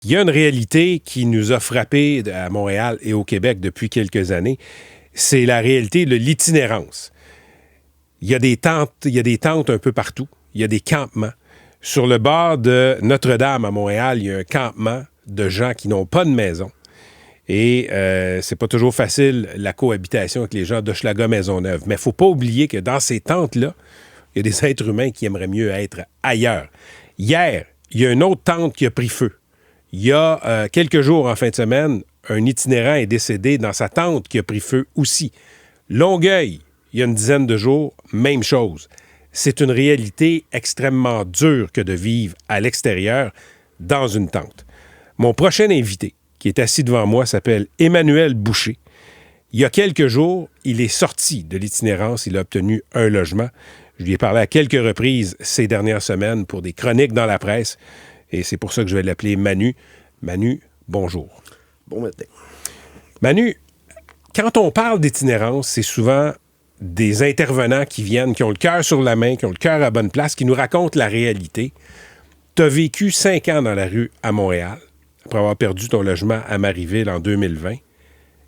Il y a une réalité qui nous a frappés à Montréal et au Québec depuis quelques années. C'est la réalité de l'itinérance. Il y a des tentes un peu partout. Il y a des campements. Sur le bord de Notre-Dame à Montréal, il y a un campement de gens qui n'ont pas de maison. Et c'est pas toujours facile, la cohabitation avec les gens d'Hochelaga-Maisonneuve. Mais il ne faut pas oublier que dans ces tentes-là, il y a des êtres humains qui aimeraient mieux être ailleurs. Hier, il y a une autre tente qui a pris feu. Il y a quelques jours en fin de semaine, un itinérant est décédé dans sa tente qui a pris feu aussi. Longueuil, il y a une dizaine de jours, même chose. C'est une réalité extrêmement dure que de vivre à l'extérieur dans une tente. Mon prochain invité, qui est assis devant moi, s'appelle Emmanuel Boucher. Il y a quelques jours, il est sorti de l'itinérance, il a obtenu un logement. Je lui ai parlé à quelques reprises ces dernières semaines pour des chroniques dans la presse. Et c'est pour ça que je vais l'appeler Manu. Manu, bonjour. Bon matin. Manu, quand on parle d'itinérance, c'est souvent des intervenants qui viennent, qui ont le cœur sur la main, qui ont le cœur à bonne place, qui nous racontent la réalité. Tu as vécu 5 ans dans la rue à Montréal, après avoir perdu ton logement à Marieville en 2020.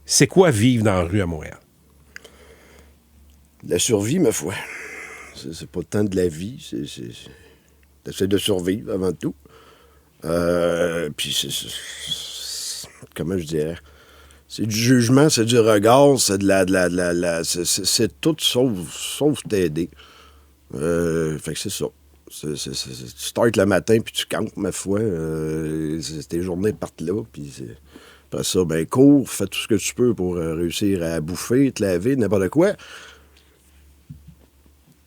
C'est quoi vivre dans la rue à Montréal? La survie, ma foi. C'est pas tant de la vie, t'essaies de survivre avant tout. Puis comment je dirais? C'est du jugement, c'est du regard, c'est de la c'est tout sauf t'aider. Fait que c'est ça. Tu startes le matin, puis tu campes, ma foi. Tes journées partent là, puis après ça, ben cours, fais tout ce que tu peux pour réussir à bouffer, te laver, n'importe quoi.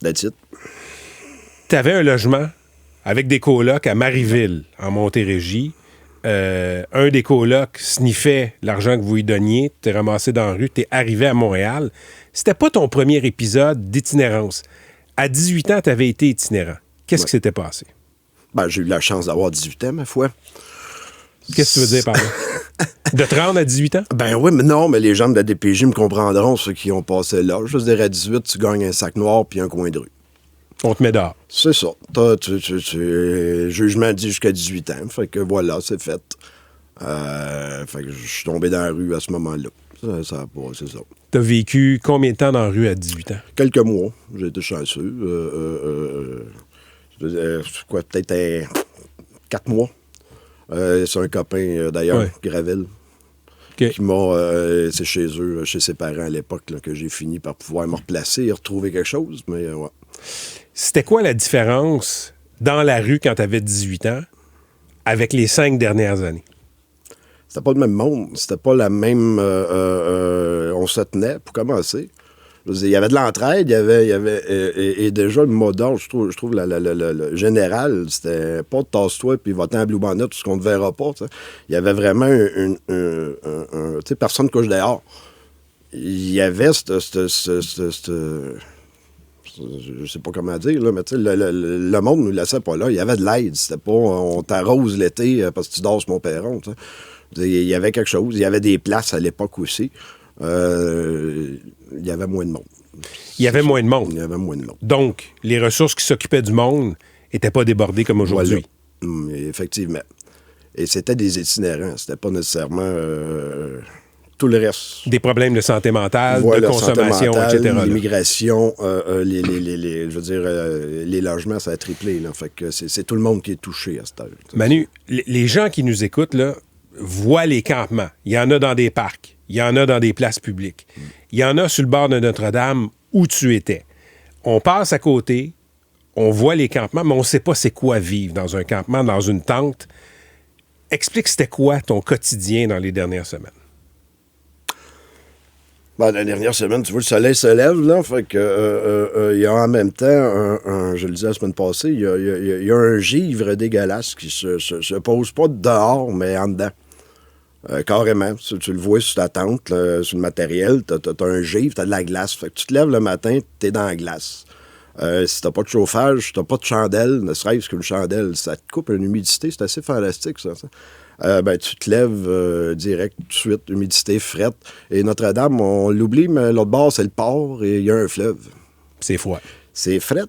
That's it. T'avais un logement avec des colocs à Marieville, en Montérégie. Un des colocs sniffait l'argent que vous lui donniez. T'es ramassé dans la rue, t'es arrivé à Montréal. C'était pas ton premier épisode d'itinérance. À 18 ans, t'avais été itinérant. Qu'est-ce qui s'était passé? Ben, j'ai eu la chance d'avoir 18 ans, ma foi. Qu'est-ce que tu veux dire par là? De te rendre à 18 ans? Ben oui, mais non, mais les gens de la DPJ me comprendront, ceux qui ont passé là. Je veux dire, à 18, tu gagnes un sac noir puis un coin de rue. On te met dehors. C'est ça. Jugement dit jusqu'à 18 ans. Fait que voilà, c'est fait. Fait que je suis tombé dans la rue à ce moment-là. C'est ça. T'as vécu combien de temps dans la rue à 18 ans? Quelques mois. J'ai été chanceux. Peut-être 4 mois. C'est un copain, d'ailleurs, Ouais. Gravel, Okay. qui m'a... c'est chez eux, chez ses parents à l'époque, là, que j'ai fini par pouvoir me replacer et retrouver quelque chose. Mais ouais. C'était quoi la différence dans la rue quand t'avais 18 ans avec les 5 dernières années? C'était pas le même monde. C'était pas la même... on se tenait, pour commencer. Je veux dire, il y avait de l'entraide, il y avait et déjà, le mot d'ordre, je trouve le général, c'était pas de tasse-toi puis va-t'en à Blue Bonnet, tout ce qu'on ne verra pas. T'sais. Il y avait vraiment tu sais, personne couche dehors. Il y avait je sais pas comment dire, là, mais tu sais, le monde nous laissait pas là. Il y avait de l'aide. C'était pas on t'arrose l'été parce que tu dors sur mon perron. T'sais. Il y avait quelque chose. Il y avait des places à l'époque aussi. Il y avait moins de monde. Il y avait moins de monde. Il y avait moins de monde. Donc, les ressources qui s'occupaient du monde n'étaient pas débordées comme aujourd'hui. Voilà. Effectivement. Et c'était des itinérants. C'était pas nécessairement tout le reste. Des problèmes de santé mentale, Voilà, de consommation, santé mentale, etc. l'immigration, je veux dire, les logements, ça a triplé. Là. Fait que c'est tout le monde qui est touché à cette heure. Manu, les gens qui nous écoutent, là, voient les campements. Il y en a dans des parcs. Il y en a dans des places publiques. Il y en a sur le bord de Notre-Dame où tu étais. On passe à côté, on voit les campements, mais on ne sait pas c'est quoi vivre dans un campement, dans une tente. Explique c'était quoi ton quotidien dans les dernières semaines. Ben, la dernière semaine, tu vois, le soleil se lève, là, fait que il y a en même temps, je le disais la semaine passée, il y a un givre dégueulasse qui se pose pas dehors, mais en dedans. Carrément. Tu le vois sur ta tente, là, sur le matériel, t'as un givre, t'as de la glace. Fait que tu te lèves le matin, t'es dans la glace. Si t'as pas de chauffage, t'as pas de chandelle, ne serait-ce qu'une chandelle, ça te coupe une humidité, c'est assez fantastique, ça. Ben, tu te lèves direct, tout de suite, humidité, frette. Et Notre-Dame, on l'oublie, mais l'autre bord, c'est le port et il y a un fleuve. C'est froid. c'est fret.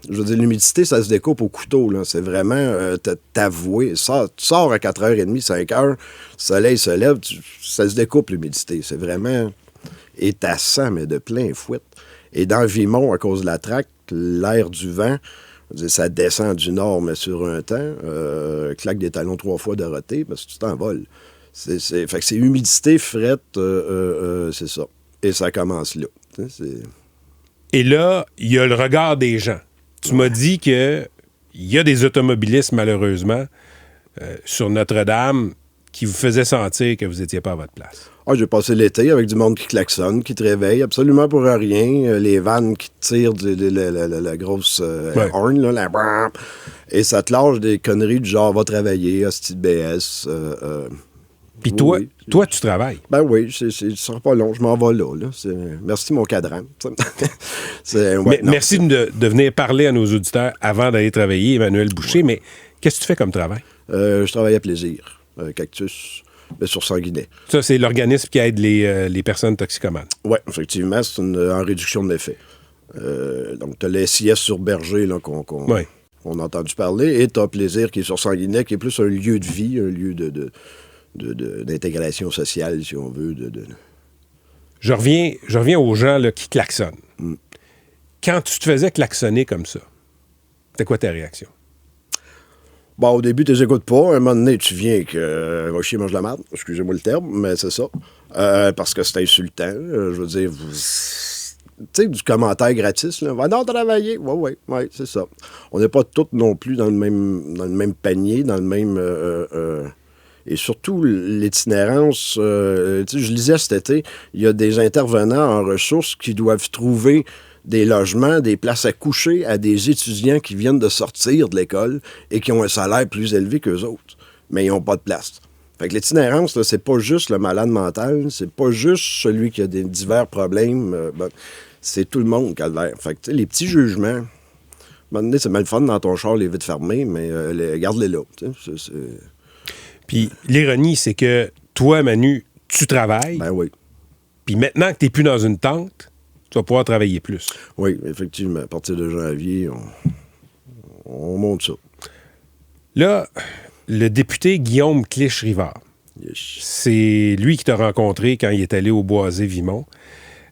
Je veux dire, l'humidité, ça se découpe au couteau. Là. C'est vraiment t'avouer. Tu sors à 4h30, 5h, le soleil se lève, ça se découpe l'humidité. C'est vraiment étassant, mais de plein fouet. Et dans Vimont, à cause de la traque, l'air du vent, je veux dire, ça descend du nord, mais sur un temps, claque des talons 3 fois de roté, parce que tu t'envoles. Fait que c'est humidité, fret, c'est ça. Et ça commence là. Et là, il y a le regard des gens. Tu m'as dit qu'il y a des automobilistes, malheureusement, sur Notre-Dame qui vous faisaient sentir que vous n'étiez pas à votre place. Ah, j'ai passé l'été avec du monde qui klaxonne, qui te réveille absolument pour rien. Les vannes qui te tirent la grosse horn, là, et ça te lâche des conneries du genre « va travailler, hostie de BS ». Puis toi, tu travailles. Ben oui, ça sera pas long, je m'en vais là. Merci mon cadran. Merci de venir parler à nos auditeurs avant d'aller travailler, Emmanuel Boucher, mais qu'est-ce que tu fais comme travail? Je travaille à Plaisir, Cactus, sur Sanguinet. Ça, c'est l'organisme qui aide les personnes toxicomanes. Oui, effectivement, c'est en réduction de l'effet. Donc, tu as les SIS sur Berger qu'on a entendu parler, et tu as Plaisir qui est sur Sanguinet, qui est plus un lieu de vie, un lieu d'intégration sociale, si on veut. Je reviens aux gens là, qui klaxonnent. Quand tu te faisais klaxonner comme ça, c'était quoi ta réaction? Bon, au début, tu les écoutes pas. À un moment donné, tu viens que va chier, mange la merde. Excusez-moi le terme, mais c'est ça. Parce que c'est insultant. Je veux dire, tu sais, du commentaire gratis, là. Va donc travailler. Oui, c'est ça. On n'est pas tous non plus dans le même panier, dans le même. Et surtout, l'itinérance, je lisais cet été, il y a des intervenants en ressources qui doivent trouver des logements, des places à coucher à des étudiants qui viennent de sortir de l'école et qui ont un salaire plus élevé qu'eux autres, mais ils n'ont pas de place. Fait que l'itinérance, là, c'est pas juste le malade mental, c'est pas juste celui qui a des divers problèmes, c'est tout le monde, calvaire. Fait que, les petits jugements, à un moment donné, c'est mal fun dans ton char, les vitres fermées, mais garde-les là. Puis l'ironie, c'est que toi, Manu, tu travailles. Ben oui. Puis maintenant que tu n'es plus dans une tente, tu vas pouvoir travailler plus. Oui, effectivement. À partir de janvier, on monte ça. Là, le député Guillaume Clich-Rivard, c'est lui qui t'a rencontré quand il est allé au Boisé-Vimont.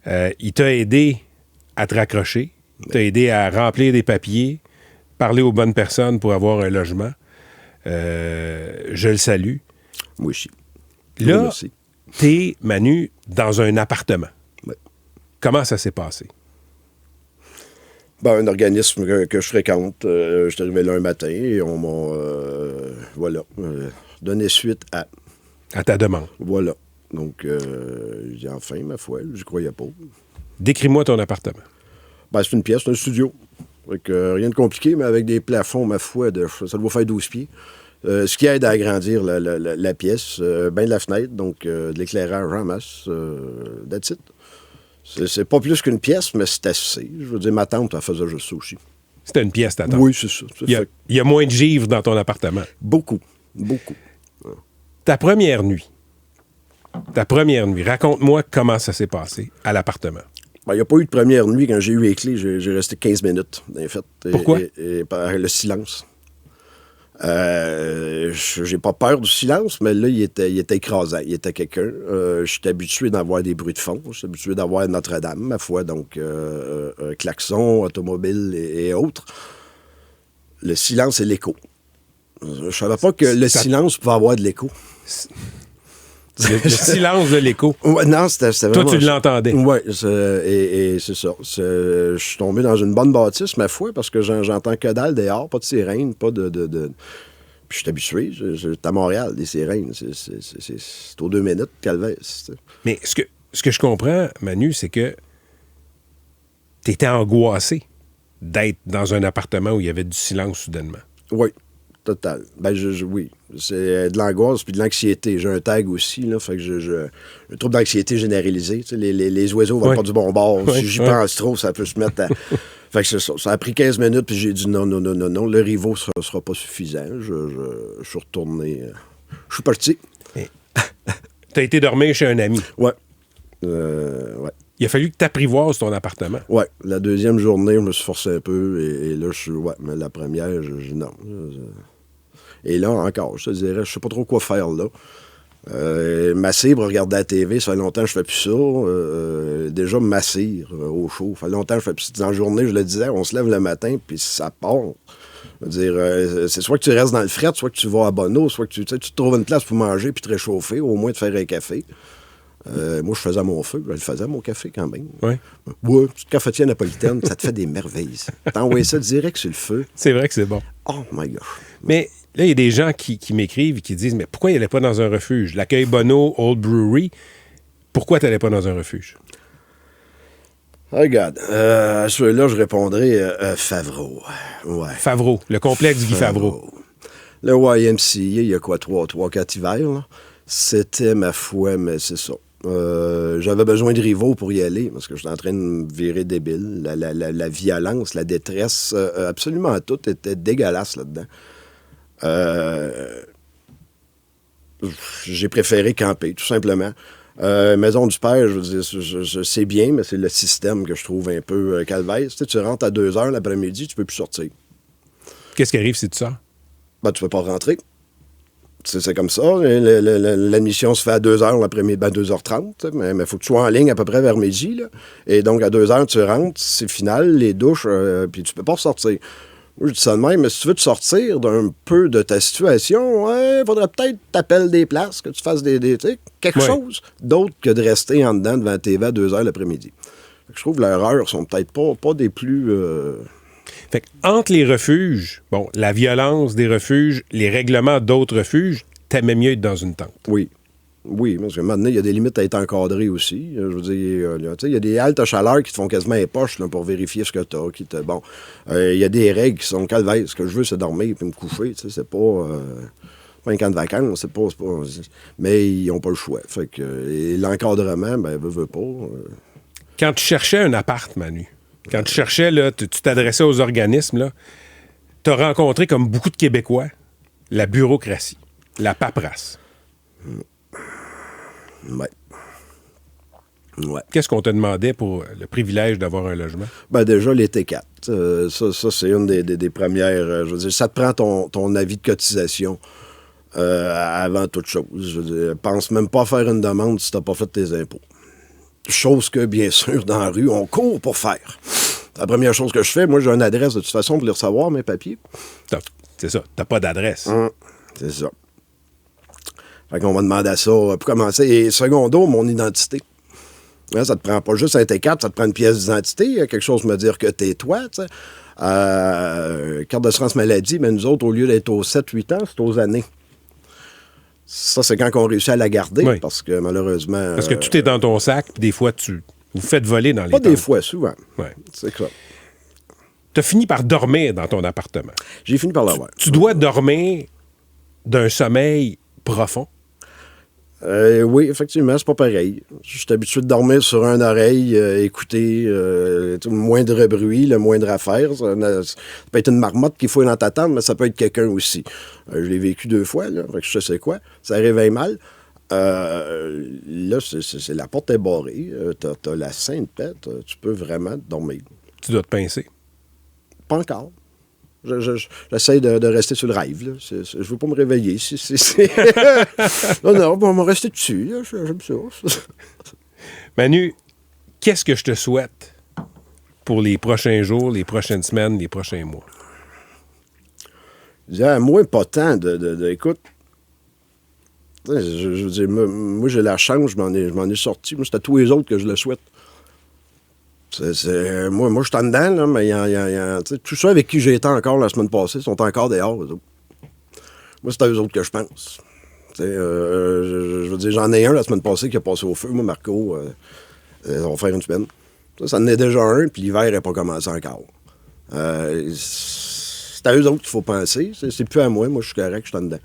Il t'a aidé à te raccrocher. Il t'a aidé à remplir des papiers, parler aux bonnes personnes pour avoir un logement. Je le salue. Moi aussi. Là, t'es, Manu, dans un appartement. Ouais. Comment ça s'est passé? Ben, un organisme que je fréquente. Je suis arrivé là un matin et on m'a donné suite à... À ta demande. Voilà. Donc, j'ai enfin, ma foi, j'y croyais pas. Décris-moi ton appartement. Ben, c'est une pièce, c'est un studio. Donc, rien de compliqué, mais avec des plafonds, ma foi, ça doit faire 12 pieds. Ce qui aide à agrandir la pièce. Ben de la fenêtre, donc de l'éclairage en masse. That's it. C'est pas plus qu'une pièce, mais c'est assez. Je veux dire, ma tante, elle faisait juste ça aussi. C'était une pièce, ta tante? Oui, c'est ça. Il y a moins de givre dans ton appartement. Beaucoup. Ta première nuit, raconte-moi comment ça s'est passé à l'appartement. Ben, il n'y a pas eu de première nuit. Quand j'ai eu les clés, j'ai resté 15 minutes, en fait. Pourquoi? Et par le silence. J'ai pas peur du silence, mais là, il était écrasant. Il était quelqu'un. Je suis habitué d'avoir des bruits de fond. Je suis habitué d'avoir Notre-Dame, ma foi. Donc, klaxon, automobile et autres. Le silence et l'écho. Je savais pas que le silence pouvait avoir de l'écho. Le silence de l'écho. Ouais, non, c'était vraiment... Toi, tu l'entendais. Oui, et c'est ça. Je suis tombé dans une bonne bâtisse, ma foi, parce que j'entends que dalle dehors, pas de sirène, pas de... Puis je suis habitué. J'étais à Montréal, des sirènes. C'est aux 2 minutes, calvaire. Mais ce que je comprends, Manu, c'est que tu étais angoissé d'être dans un appartement où il y avait du silence soudainement. Oui. Total. Ben, oui. C'est de l'angoisse puis de l'anxiété. J'ai un tag aussi, là. Fait que un trouble d'anxiété généralisé. Tu sais, les oiseaux vont pas du bon bord. Si j'y pense trop, ça peut se mettre à... Fait que c'est ça. Ça a pris 15 minutes puis j'ai dit non. Le rivaux sera pas suffisant. Je suis retourné. Je suis parti. T'as été dormir chez un ami. Ouais. Ouais. Il a fallu que tu apprivoises ton appartement. Ouais, la deuxième journée, je me suis forcé un peu, et là, mais la première, non. Et là, encore, je te dirais, je sais pas trop quoi faire là. Massir pour regarder la TV, ça fait longtemps que je fais plus ça. Déjà, massir au chaud, ça fait longtemps que je fais plus ça. Dans la journée, je le disais, on se lève le matin, puis ça part. Je veux dire, c'est soit que tu restes dans le fret, soit que tu vas à Bonneau, soit que tu te trouves une place pour manger puis te réchauffer, au moins te faire un café. Moi, je faisais mon feu, je le faisais mon café quand même. Oui. Ouais, petite cafetière napolitaine, ça te fait des merveilles. T'envoies ça direct sur le feu. C'est vrai que c'est bon. Oh my gosh. Mais là, il y a des gens qui m'écrivent et qui disent, mais pourquoi il n'allait pas dans un refuge? L'accueil Bonneau, Old Brewery, pourquoi tu n'allais pas dans un refuge? Regarde, à ceux-là, je répondrais Favreau. Ouais. Favreau, le complexe Guy Favreau. Le YMCA, il y a quoi, 3-4 hivers, là? C'était, ma foi, mais c'est ça. J'avais besoin de rivaux pour y aller, parce que j'étais en train de me virer débile. La violence, la détresse, absolument tout était dégueulasse là-dedans. J'ai préféré camper, tout simplement. Maison du Père, je veux dire, je sais bien, mais c'est le système que je trouve un peu calvaire. Tu rentres à 2h l'après-midi, tu peux plus sortir. Qu'est-ce qui arrive si tu sors? Ben, tu peux pas rentrer. C'est comme ça. L'admission se fait à 2h l'après-midi, 2h30, mais il faut que tu sois en ligne à peu près vers midi. Là. Et donc, à 2h, tu rentres, c'est final, les douches, puis tu peux pas ressortir. Moi, je dis ça de même, mais si tu veux te sortir d'un peu de ta situation, il faudrait peut-être t'appeler des places, que tu fasses quelque chose d'autre que de rester en dedans devant la TV à 2h l'après-midi. Je trouve que leurs heures sont peut-être pas des plus... Fait qu'entre les refuges, bon, la violence des refuges, les règlements d'autres refuges, t'aimais mieux être dans une tente. Oui. Oui, parce qu'à un moment donné, il y a des limites à être encadré aussi. Je veux dire, il y a des haltes à chaleur qui te font quasiment les poches là, pour vérifier ce que tu as. Bon, il y a des règles qui sont calvaires. Ce que je veux, c'est dormir et me coucher. C'est pas un camp de vacances. C'est pas, mais ils n'ont pas le choix. Fait que, et l'encadrement, veut pas. Quand tu cherchais un appart, Manu, quand tu cherchais, là, tu t'adressais aux organismes, là, tu as rencontré, comme beaucoup de Québécois, la bureaucratie, la paperasse. Ouais. Qu'est-ce qu'on te demandait pour le privilège d'avoir un logement? Déjà, les T4. Ça, c'est une des premières... je veux dire, ça te prend ton avis de cotisation avant toute chose. Je veux dire, pense même pas à faire une demande si tu n'as pas fait tes impôts. Chose que, bien sûr, dans la rue, on court pour faire. La première chose que je fais, moi, j'ai une adresse de toute façon pour les recevoir, mes papiers. C'est ça. T'as pas d'adresse. C'est ça. Fait qu'on va demander à ça pour commencer. Et secondo, mon identité. Hein, ça te prend pas juste un T4, ça te prend une pièce d'identité. Quelque chose me dire que t'es toi, tu sais. Carte d'assurance maladie, mais nous autres, au lieu d'être aux 7-8 ans, c'est aux années. Ça, c'est quand on réussit à la garder, parce que malheureusement... Parce que tout est dans ton sac, puis des fois, vous faites voler dans les Pas tentes. des fois, souvent. Ouais. C'est ça. T'as fini par dormir dans ton appartement. J'ai fini par l'avoir. Tu dois dormir d'un sommeil profond. Oui, effectivement, c'est pas pareil. Je suis habitué de dormir sur une oreille, écouter le moindre bruit, le moindre affaire. Ça peut être une marmotte qui fouille dans ta tente, mais ça peut être quelqu'un aussi. Je l'ai vécu 2 fois, là, fait que je sais quoi. Ça réveille mal. Là, c'est la porte est barrée. T'as la sainte paix. Tu peux vraiment dormir. Tu dois te pincer. Pas encore. J'essaie de rester sur le rêve. Là. Je veux pas me réveiller. Non, on va rester dessus. Là. J'aime ça. Manu, qu'est-ce que je te souhaite pour les prochains jours, les prochaines semaines, les prochains mois? Je disais, moi, pas tant écoute, je veux dire, moi, j'ai la chance, je m'en ai sorti. Moi, c'est à tous les autres que je le souhaite. Moi, je suis en dedans, là, mais tous ceux avec qui j'ai été encore la semaine passée sont encore dehors. Eux autres. Moi, c'est à eux autres que je pense. Je veux dire, j'en ai un la semaine passée qui a passé au feu. Moi, Marco, on va faire une semaine. Ça en est déjà un, puis l'hiver n'a pas commencé encore. C'est à eux autres qu'il faut penser. C'est plus à moi. Moi, je suis correct, je suis en dedans.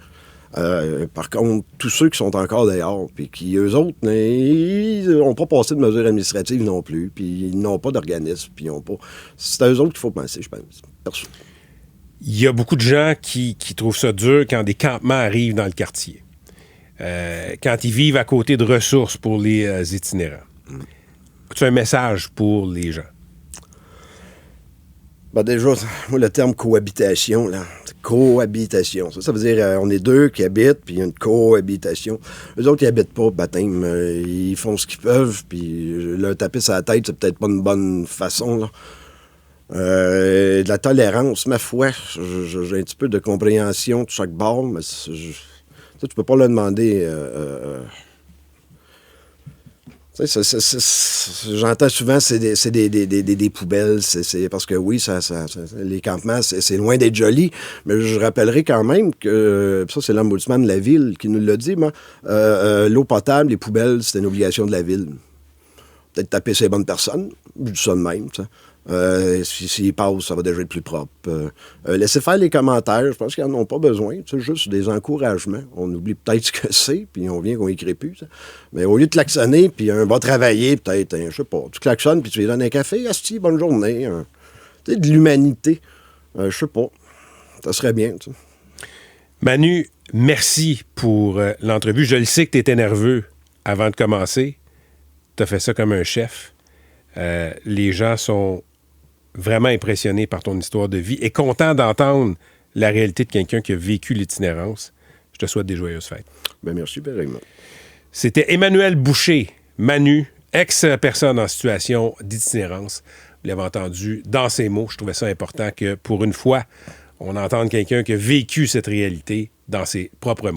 Par contre, tous ceux qui sont encore dehors, puis qui, eux autres, ils n'ont pas passé de mesures administratives non plus, puis ils n'ont pas d'organisme, puis ils n'ont pas... C'est à eux autres qu'il faut penser, je pense. Perso. Il y a beaucoup de gens qui trouvent ça dur quand des campements arrivent dans le quartier. Quand ils vivent à côté de ressources pour les itinérants. As-tu un message pour les gens? Ben déjà, moi, le terme cohabitation, là, cohabitation. Ça veut dire on est deux qui habitent, puis il y a une cohabitation. Eux autres, ils habitent pas, baptême. Ils font ce qu'ils peuvent, puis leur taper sur la tête, c'est peut-être pas une bonne façon, là. De la tolérance, ma foi, j'ai un petit peu de compréhension de chaque bord, mais ça, tu peux pas le demander. J'entends souvent, c'est des poubelles. C'est parce que oui, les campements, c'est loin d'être joli, mais je rappellerai quand même que, ça, c'est l'ombudsman de la ville qui nous l'a dit, l'eau potable, les poubelles, c'est une obligation de la ville. Peut-être taper ces bonnes personnes, je dis ça de même, ça. S'ils passent, ça va déjà être plus propre. Laissez faire les commentaires, je pense qu'ils n'en ont pas besoin. C'est juste des encouragements. On oublie peut-être ce que c'est, puis on vient qu'on écrit plus. Ça. Mais au lieu de klaxonner, puis on va travailler, peut-être, je sais pas, tu klaxonnes, puis tu lui donnes un café, asti, bonne journée. Tu sais, de l'humanité. Je sais pas. Ça serait bien, tu sais. Manu, merci pour l'entrevue. Je le sais que tu étais nerveux avant de commencer. Tu as fait ça comme un chef. Les gens sont vraiment impressionnés par ton histoire de vie et contents d'entendre la réalité de quelqu'un qui a vécu l'itinérance. Je te souhaite des joyeuses fêtes. Bien, merci, pareillement. C'était Emmanuel Boucher, Manu, ex-personne en situation d'itinérance. Vous l'avez entendu dans ses mots. Je trouvais ça important que, pour une fois, on entende quelqu'un qui a vécu cette réalité dans ses propres mots.